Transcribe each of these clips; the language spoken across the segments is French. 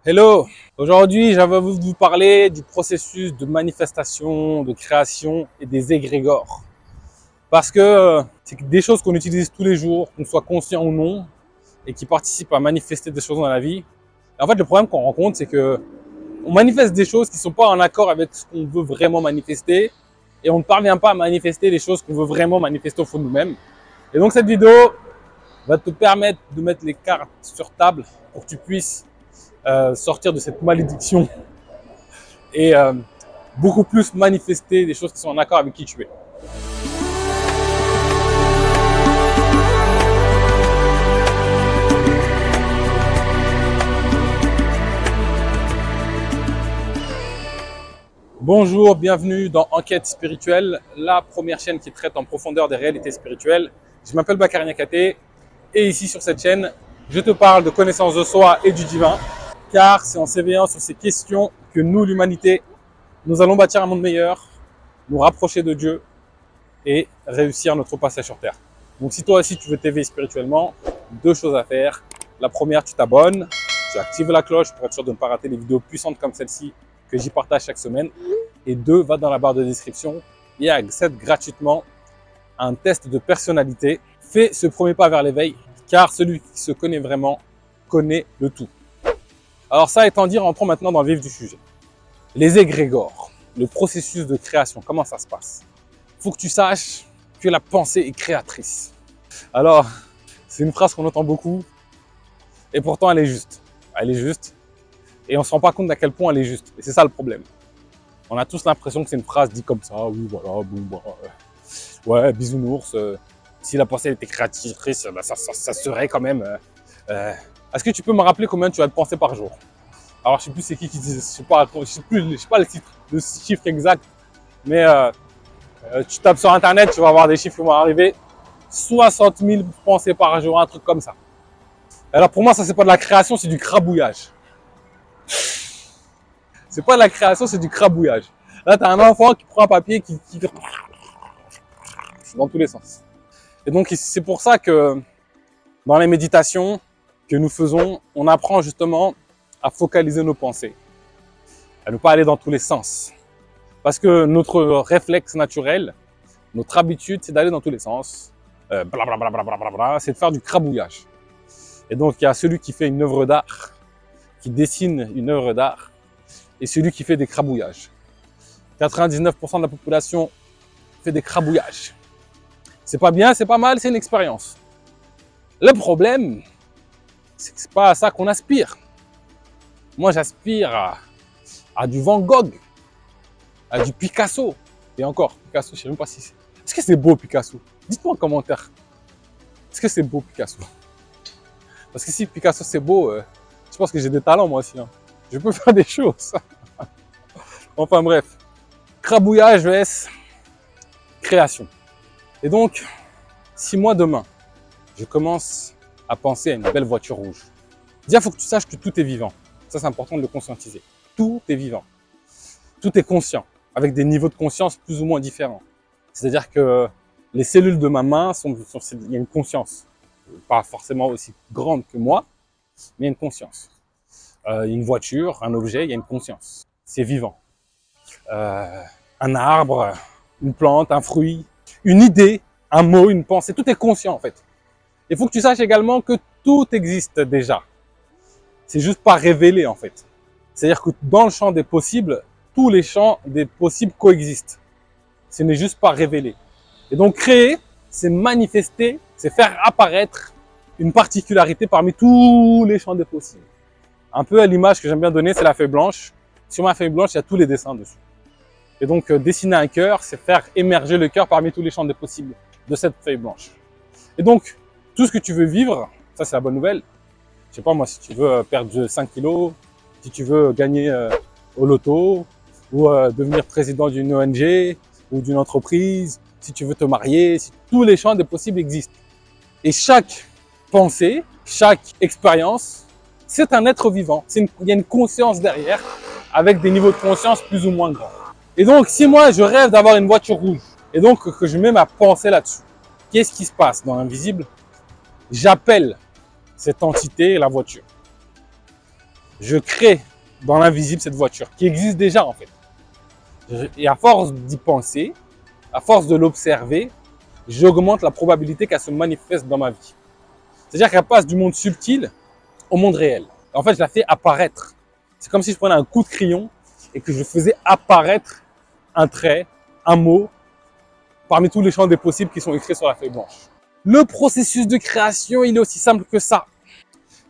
Hello! Aujourd'hui, j'avais envie de vous parler du processus de manifestation, de création et des égrégores. Parce que c'est des choses qu'on utilise tous les jours, qu'on soit conscient ou non, et qui participent à manifester des choses dans la vie. Et en fait, le problème qu'on rencontre, c'est que on manifeste des choses qui ne sont pas en accord avec ce qu'on veut vraiment manifester, et on ne parvient pas à manifester les choses qu'on veut vraiment manifester au fond de nous-mêmes. Et donc, cette vidéo va te permettre de mettre les cartes sur table pour que tu puisses sortir de cette malédiction et beaucoup plus manifester des choses qui sont en accord avec qui tu es. Bonjour, bienvenue dans Enquête spirituelle, la première chaîne qui traite en profondeur des réalités spirituelles. Je m'appelle Bakary Niakhaté et ici sur cette chaîne, je te parle de connaissance de soi et du divin. Car c'est en s'éveillant sur ces questions que nous, l'humanité, nous allons bâtir un monde meilleur, nous rapprocher de Dieu et réussir notre passage sur Terre. Donc si toi aussi tu veux t'éveiller spirituellement, deux choses à faire. La première, tu t'abonnes, tu actives la cloche pour être sûr de ne pas rater les vidéos puissantes comme celle-ci que j'y partage chaque semaine. Et deux, va dans la barre de description et accède gratuitement à un test de personnalité. Fais ce premier pas vers l'éveil, car celui qui se connaît vraiment connaît le tout. Alors ça étant dit, rentrons maintenant dans le vif du sujet. Les égrégores, le processus de création, comment ça se passe? Il faut que tu saches que la pensée est créatrice. Alors, c'est une phrase qu'on entend beaucoup et pourtant elle est juste. Elle est juste et on ne se rend pas compte d'à quel point elle est juste. Et c'est ça le problème. On a tous l'impression que c'est une phrase dite comme ça, oui voilà, bon bah, ouais, bisounours, si la pensée était créatrice, bah, ça serait quand même... Est-ce que tu peux me rappeler combien tu as de pensées par jour? Alors, je sais plus c'est qui dit, je sais pas le chiffre exact, mais tu tapes sur Internet, tu vas avoir des chiffres qui vont arriver. 60 000 pensées par jour, un truc comme ça. Alors, pour moi, ça, c'est pas de la création, c'est du crabouillage. C'est pas de la création, c'est du crabouillage. Là, tu as un enfant qui prend un papier qui dans tous les sens. Et donc, c'est pour ça que dans les méditations que nous faisons, on apprend justement à focaliser nos pensées, à ne pas aller dans tous les sens. Parce que notre réflexe naturel, notre habitude, c'est d'aller dans tous les sens, c'est de faire du crabouillage. Et donc, il y a celui qui fait une œuvre d'art, qui dessine une œuvre d'art, et celui qui fait des crabouillages. 99% de la population fait des crabouillages. C'est pas bien, c'est pas mal, c'est une expérience. Le problème, c'est que c'est pas à ça qu'on aspire. Moi, j'aspire à du Van Gogh, à du Picasso. Et encore, Picasso, je ne sais même pas si c'est... Est-ce que c'est beau, Picasso? Dites-moi en commentaire. Est-ce que c'est beau, Picasso? Parce que si Picasso, c'est beau, je pense que j'ai des talents, moi aussi. Hein. Je peux faire des choses. Enfin bref. Crabouillage vs création. Et donc, si moi, demain, je commence à penser à une belle voiture rouge. Déjà, il faut que tu saches que tout est vivant. Ça, c'est important de le conscientiser. Tout est vivant. Tout est conscient, avec des niveaux de conscience plus ou moins différents. C'est-à-dire que les cellules de ma main, il y a une conscience. Pas forcément aussi grande que moi, mais il y a une conscience. Il y a une voiture, un objet, il y a une conscience. C'est vivant. Un arbre, une plante, un fruit, une idée, un mot, une pensée, tout est conscient en fait. Il faut que tu saches également que tout existe déjà. C'est juste pas révélé en fait. C'est-à-dire que dans le champ des possibles, tous les champs des possibles coexistent. Ce n'est juste pas révélé. Et donc créer, c'est manifester, c'est faire apparaître une particularité parmi tous les champs des possibles. Un peu à l'image que j'aime bien donner, c'est la feuille blanche. Sur ma feuille blanche, il y a tous les dessins dessus. Et donc dessiner un cœur, c'est faire émerger le cœur parmi tous les champs des possibles de cette feuille blanche. Et donc, tout ce que tu veux vivre, ça c'est la bonne nouvelle. Je sais pas moi, si tu veux perdre 5 kilos, si tu veux gagner au loto, ou devenir président d'une ONG, ou d'une entreprise, si tu veux te marier, si tous les champs des possibles existent. Et chaque pensée, chaque expérience, c'est un être vivant. Il y a une conscience derrière, avec des niveaux de conscience plus ou moins grands. Et donc, si moi je rêve d'avoir une voiture rouge, et donc que je mets ma pensée là-dessus, qu'est-ce qui se passe dans l'invisible? J'appelle cette entité la voiture. je crée dans l'invisible cette voiture qui existe déjà en fait. Et à force d'y penser, à force de l'observer, j'augmente la probabilité qu'elle se manifeste dans ma vie. C'est-à-dire qu'elle passe du monde subtil au monde réel. En fait, je la fais apparaître. C'est comme si je prenais un coup de crayon et que je faisais apparaître un trait, un mot, parmi tous les champs des possibles qui sont écrits sur la feuille blanche. Le processus de création, il est aussi simple que ça.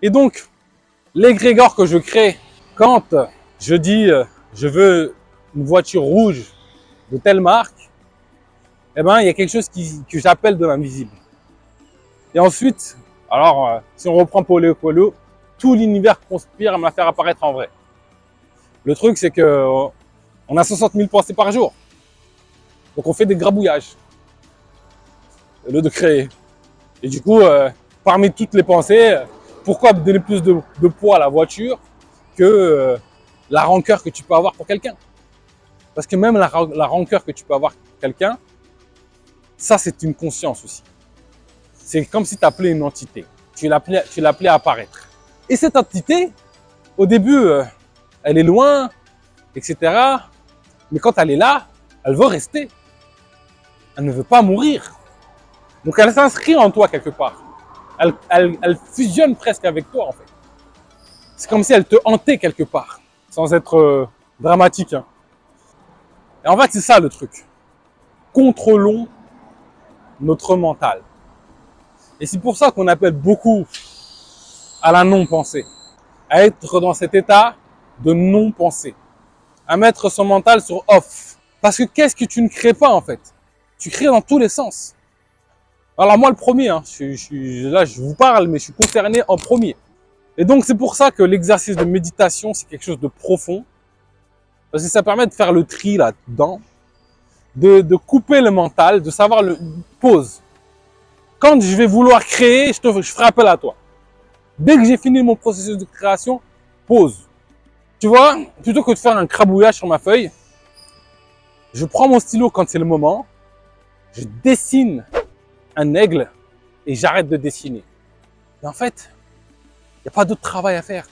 Et donc, l'égrégore que je crée quand je dis je veux une voiture rouge de telle marque, eh ben, il y a quelque chose que j'appelle de l'invisible. Et ensuite, alors, si on reprend Paulo Coelho, tout l'univers conspire à me la faire apparaître en vrai. Le truc, c'est que on a 60 000 pensées par jour. Donc, on fait des grabouillages au lieu de créer. Et du coup, parmi toutes les pensées, pourquoi donner plus de poids à la voiture que la rancœur que tu peux avoir pour quelqu'un? Parce que même la rancœur que tu peux avoir pour quelqu'un, ça, c'est une conscience aussi. C'est comme si tu appelais une entité. Tu l'appelais à apparaître. Et cette entité, au début, elle est loin, etc. Mais quand elle est là, elle veut rester. Elle ne veut pas mourir. Donc elle s'inscrit en toi quelque part. Elle fusionne presque avec toi en fait. C'est comme si elle te hantait quelque part, sans être dramatique. Hein. Et en fait, c'est ça le truc. Contrôlons notre mental. Et c'est pour ça qu'on appelle beaucoup à la non-pensée. À être dans cet état de non-pensée. À mettre son mental sur off. Parce que qu'est-ce que tu ne crées pas en fait? Tu crées dans tous les sens. Alors moi le premier, hein, là je vous parle, mais je suis concerné en premier. Et donc c'est pour ça que l'exercice de méditation, c'est quelque chose de profond. Parce que ça permet de faire le tri là-dedans. De couper le mental, de savoir le pause. Quand je vais vouloir créer, je ferai appel à toi. Dès que j'ai fini mon processus de création, pause. Tu vois, plutôt que de faire un crabouillage sur ma feuille, je prends mon stylo quand c'est le moment, je dessine un aigle et j'arrête de dessiner. Et en fait, il n'y a pas d'autre travail à faire.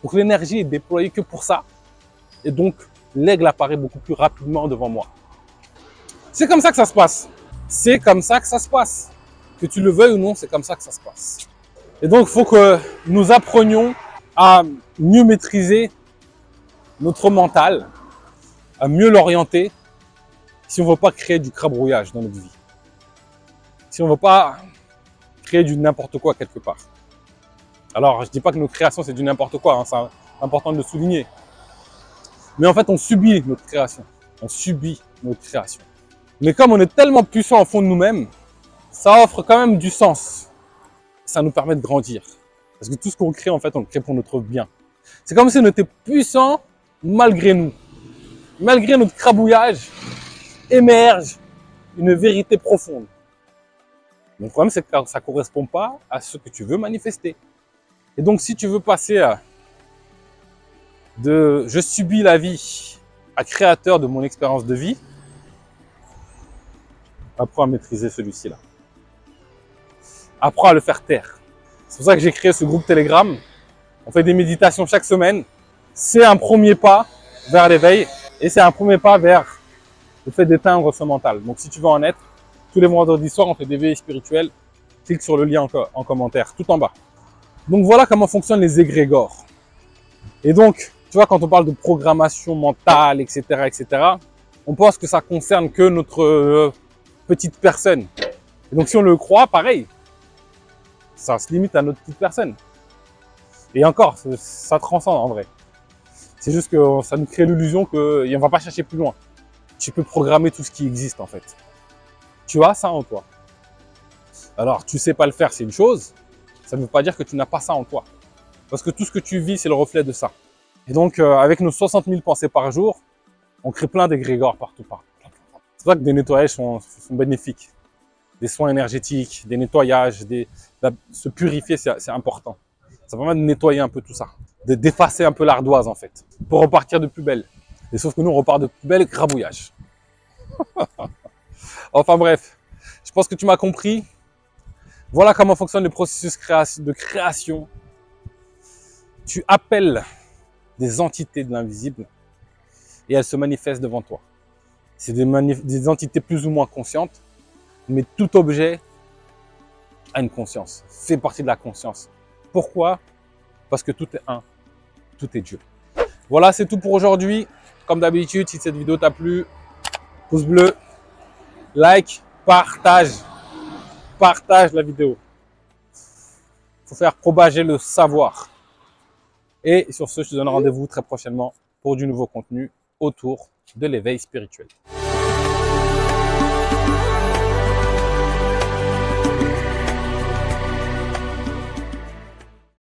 Donc l'énergie est déployée que pour ça. Et donc, l'aigle apparaît beaucoup plus rapidement devant moi. C'est comme ça que ça se passe. C'est comme ça que ça se passe. Que tu le veuilles ou non, c'est comme ça que ça se passe. Et donc, il faut que nous apprenions à mieux maîtriser notre mental, à mieux l'orienter si on ne veut pas créer du crabouillage dans notre vie. Si on ne veut pas créer du n'importe quoi quelque part. Alors, je ne dis pas que nos créations, c'est du n'importe quoi, hein, c'est important de le souligner. Mais en fait, on subit notre création. On subit notre création. Mais comme on est tellement puissant au fond de nous-mêmes, ça offre quand même du sens. Ça nous permet de grandir. Parce que tout ce qu'on crée, en fait, on le crée pour notre bien. C'est comme si on était puissant malgré nous. Malgré notre crabouillage, émerge une vérité profonde. Le problème, c'est que ça ne correspond pas à ce que tu veux manifester. Et donc, si tu veux passer de « je subis la vie » à créateur de mon expérience de vie, apprends à maîtriser celui-ci là. Apprends à le faire taire. C'est pour ça que j'ai créé ce groupe Telegram. On fait des méditations chaque semaine. C'est un premier pas vers l'éveil et c'est un premier pas vers le fait d'éteindre ce mental. Donc, si tu veux en être, tous les vendredis soirs, on fait des veillées spirituelles. Clique sur le lien en commentaire, tout en bas. Donc, voilà comment fonctionnent les égrégores. Et donc, tu vois, quand on parle de programmation mentale, etc., etc., on pense que ça concerne que notre petite personne. Et donc, si on le croit, pareil, ça se limite à notre petite personne. Et encore, ça transcende en vrai. C'est juste que ça nous crée l'illusion qu'on ne va pas chercher plus loin. Tu peux programmer tout ce qui existe en fait. Tu as ça en toi. Alors, tu sais pas le faire, c'est une chose. Ça ne veut pas dire que tu n'as pas ça en toi. Parce que tout ce que tu vis, c'est le reflet de ça. Et donc, avec nos 60 000 pensées par jour, on crée plein d'égrégores partout. C'est pour ça que des nettoyages sont bénéfiques. Des soins énergétiques, des nettoyages, se purifier, c'est important. Ça permet de nettoyer un peu tout ça. D'effacer un peu l'ardoise en fait. Pour repartir de plus belle. Et sauf que nous, on repart de plus belle grabouillage. Enfin bref, je pense que tu m'as compris. Voilà comment fonctionne le processus de création. Tu appelles des entités de l'invisible et elles se manifestent devant toi. C'est des entités plus ou moins conscientes, mais tout objet a une conscience, fait partie de la conscience. Pourquoi? Parce que tout est un, tout est Dieu. Voilà, c'est tout pour aujourd'hui. Comme d'habitude, si cette vidéo t'a plu, pouce bleu, like, partage la vidéo. Il faut faire propager le savoir. Et sur ce, je te donne rendez-vous très prochainement pour du nouveau contenu autour de l'éveil spirituel.